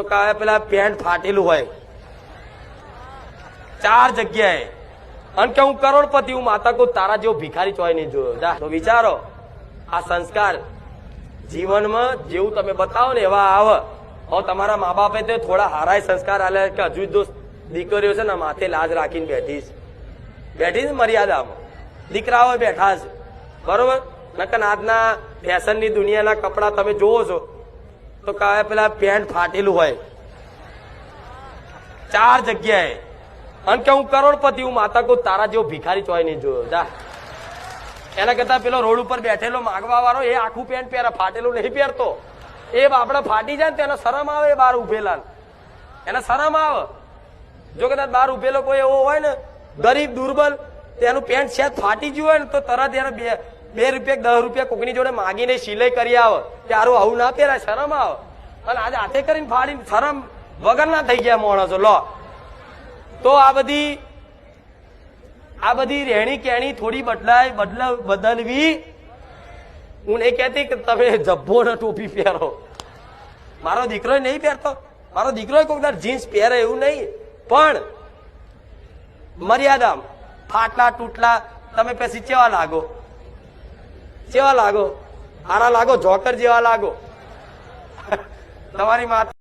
તો કાવે પેલા પેન્ટ ફાટેલું હોય 4 જગ્યાએ, અને કે હું કરોડપતિ, હું માતા કો તારા જેવો ભિખારી ચોય નહીં જોયો. જા તો વિચારો, આ સંસ્કાર જીવનમાં જેવું તમે બતાવો ને એવા આવે. હવે તમારા મા બાપે તો થોડા હારાય સંસ્કાર આલે કે હજુ દોસ્ત દીકરીઓ છે ને માથે લાજ રાખીને બેઠી છે મર્યાદામાં, દીકરાઓ બેઠા છે બરોબર. નકર આજના ફેશનની દુનિયાના કપડા તમે જોવો છો તો કાવે પેલા પેન્ટ ફાટેલું હોય 4 જગ્યાએ, અને કે હું કરોડપતિ, હું માતા કો તારા જેવો ભિખારી ચોય નહીં જોયો. જા એના કરતા પેલો રોડ ઉપર બેઠેલો માગવા વાળો એ આખું પેન્ટ પહેરે, ફાટેલું નહીં પહેરતો. એ બાપડા ફાટી જાય ને તો એને શરમ આવે, બહાર ઉભેલા એને શરમ આવે. જો કદાચ બહાર ઉભેલો કોઈ એવો હોય ને ગરીબ દુર્બલ, તેનું પેન્ટ છે ફાટી ગયું હોય ને તો તરત એને 2 રૂપિયા 10 રૂપિયા કોકની જોડે માગીને સિલાઈ કરી આવે કે આરું આવું ના પહેરાય, શરમ આવે. અને આજે હાથે કરીને ફાડીને શરમ વગર ના થઈ ગયા માણસો. લો તો આ બધી રહેણી કેણી થોડી બદલવી. હું નહીં કહેતી કે તમે જબ્બો ને ટોપી પહેરો. મારો દીકરો નહીં પહેરતો, મારો દીકરો કોઈક વાર જીન્સ પહેરે એવું નહીં, પણ મર્યાદા. ફાટલા તૂટલા તમે પછી કેવા લાગો, હારા લાગો, જોકર જેવા લાગો. તમારી માતા